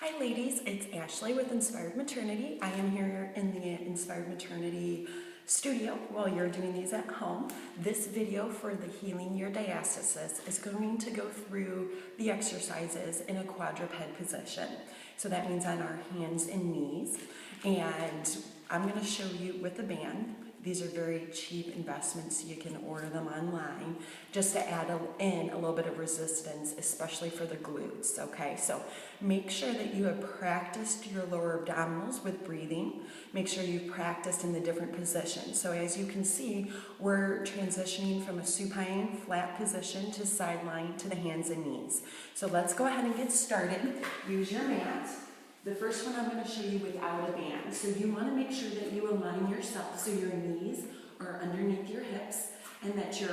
Hi ladies, it's Ashley with Inspired Maternity. I am here in the Inspired Maternity studio while you're doing these at home. This video for the Healing Your Diastasis is going to go through the exercises in a quadruped position. So that means on our hands and knees. And I'm going to show you with a band. These are very cheap investments. You can order them online just to add in a little bit of resistance, especially for the glutes, okay? So make sure that you have practiced your lower abdominals with breathing. Make sure you've practiced in the different positions. So as you can see, we're transitioning from a supine flat position to sideline to the hands and knees. So let's go ahead and get started. Use your mat. The first one I'm going to show you without a band. So you want to make sure that you align yourself so your knees are underneath your hips and that your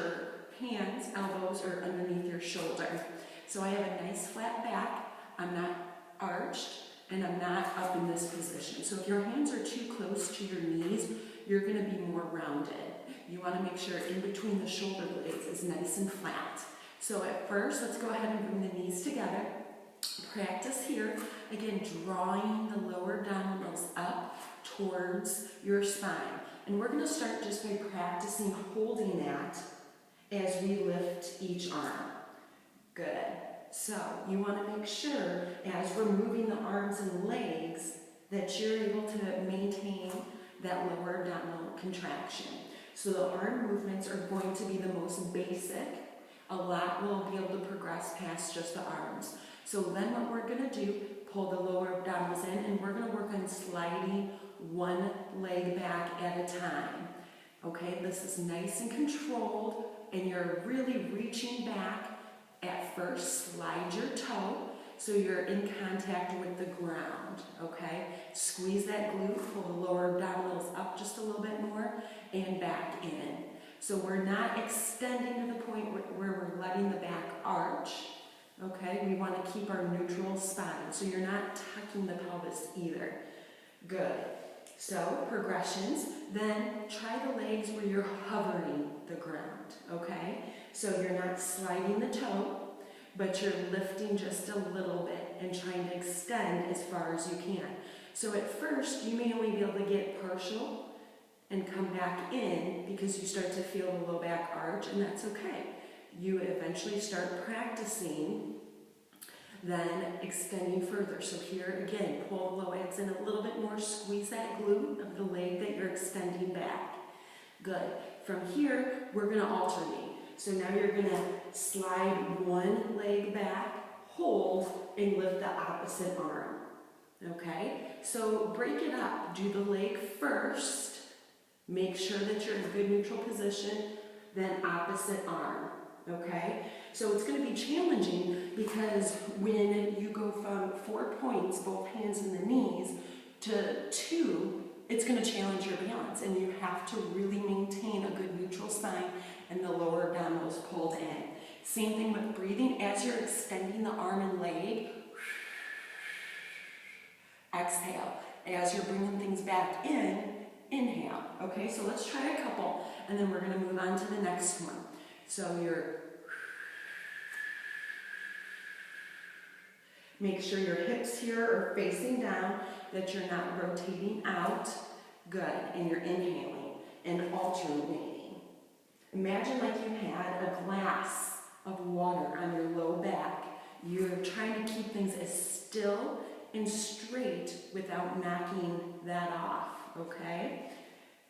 hands, elbows are underneath your shoulder. So I have a nice flat back, I'm not arched, and I'm not up in this position. So if your hands are too close to your knees, you're going to be more rounded. You want to make sure in between the shoulder blades is nice and flat. So at first, let's go ahead and bring the knees together. Practice here, again, drawing the lower abdominals up towards your spine. And we're going to start just by practicing holding that as we lift each arm. Good. So you want to make sure as we're moving the arms and legs that you're able to maintain that lower abdominal contraction. So the arm movements are going to be the most basic. A lot will be able to progress past just the arms. So then what we're going to do, pull the lower abdominals in, and we're going to work on sliding one leg back at a time. Okay, this is nice and controlled, and you're really reaching back. At first, slide your toe so you're in contact with the ground. Okay, squeeze that glute, pull the lower abdominals up just a little bit more, and back in. So we're not extending to the point where we're letting the back arch. Okay, we want to keep our neutral spine, so you're not tucking the pelvis either. Good. So, progressions. Then try the legs where you're hovering the ground, okay? So you're not sliding the toe, but you're lifting just a little bit and trying to extend as far as you can. So at first, you may only be able to get partial and come back in because you start to feel the low back arch, and that's okay. You eventually start practicing, then extending further. So here again, pull the low abs in a little bit more, squeeze that glute of the leg that you're extending back. Good. From here, we're going to alternate. So now you're going to slide one leg back, hold, and lift the opposite arm. Okay? So break it up. Do the leg first. Make sure that you're in a good neutral position, then opposite arm. Okay? So it's going to be challenging because when you go from 4 points, both hands and the knees, to 2, it's going to challenge your balance, and you have to really maintain a good neutral spine and the lower abdominals pulled in. Same thing with breathing. As you're extending the arm and leg, exhale. As you're bringing things back in, inhale. Okay, so let's try a couple, and then we're going to move on to the next one. So you're make sure your hips here are facing down, that you're not rotating out. Good. And you're inhaling and alternating. Imagine like you had a glass of water on your low back. You're trying to keep things as still and straight without knocking that off. Okay?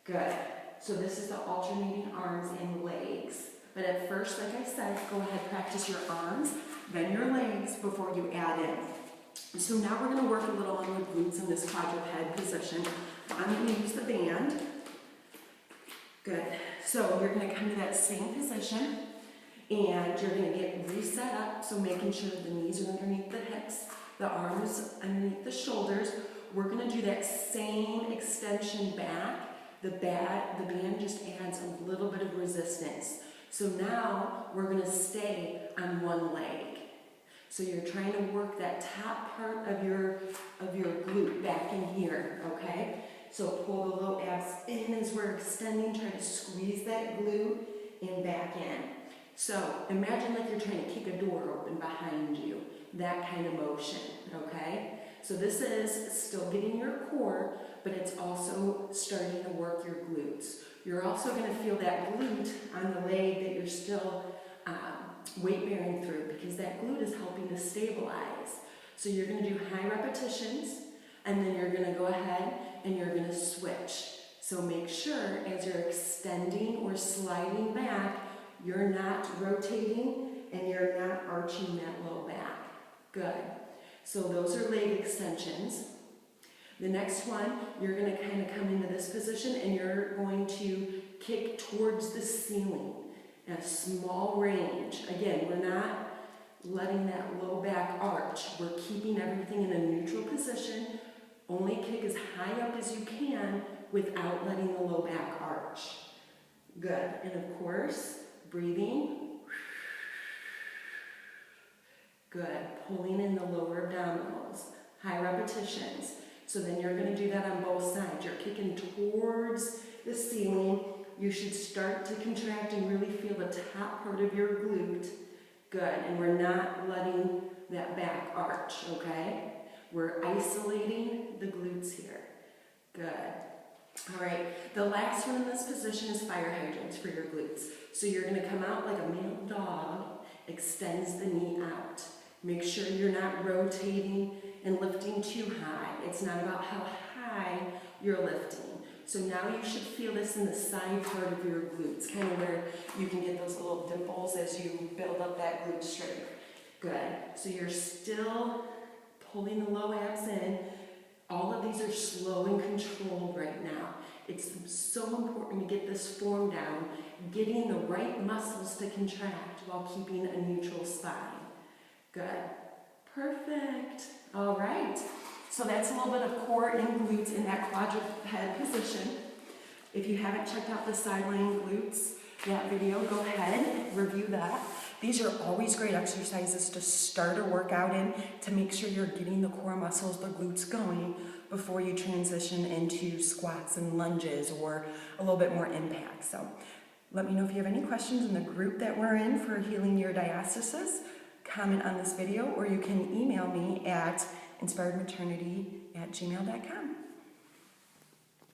Good. So this is the alternating arms and legs. But at first, like I said, go ahead, practice your arms, then your legs before you add in. So now we're going to work a little on the glutes in this quadruped position. I'm going to use the band. Good. So you're going to come to that same position, and you're going to get reset up, so making sure the knees are underneath the hips, the arms underneath the shoulders. We're going to do that same extension back. The band just adds a little bit of resistance. So now we're going to stay on one leg. So you're trying to work that top part of your glute back in here, okay? So pull the low abs in as we're extending, try to squeeze that glute and back in. So imagine like you're trying to kick a door open behind you, that kind of motion, okay? So this is still getting your core, but it's also starting to work your glutes. You're also going to feel that glute on the leg that you're still weight bearing through, because that glute is helping to stabilize. So you're going to do high repetitions, and then you're going to go ahead and you're going to switch. So make sure as you're extending or sliding back, you're not rotating and you're not arching that low back. Good. So those are leg extensions. The next one, you're going to kind of come into this position and you're going to kick towards the ceiling at a small range. Again, we're not letting that low back arch. We're keeping everything in a neutral position. Only kick as high up as you can without letting the low back arch. Good. And of course, breathing. Good. Pulling in the lower abdominals. High repetitions. So then you're going to do that on both sides. You're kicking towards the ceiling. You should start to contract and really feel the top part of your glute. Good. And we're not letting that back arch, okay? We're isolating the glutes here. Good. All right. The last one in this position is fire hydrants for your glutes. So you're going to come out like a male dog, extends the knee out. Make sure you're not rotating and lifting too high. It's not about how high you're lifting. So now you should feel this in the side part of your glutes, kind of where you can get those little dimples as you build up that glute strength. Good. So you're still pulling the low abs in. All of these are slow and controlled right now. It's so important to get this form down, getting the right muscles to contract while keeping a neutral spine. Good. Perfect. All right. So that's a little bit of core and glutes in that quadruped position. If you haven't checked out the sideline glutes, that video, go ahead, review that. These are always great exercises to start a workout in to make sure you're getting the core muscles, the glutes going before you transition into squats and lunges or a little bit more impact. So let me know if you have any questions in the group that we're in for Healing Your Diastasis. Comment on this video, or you can email me at inspiredmaternity@gmail.com.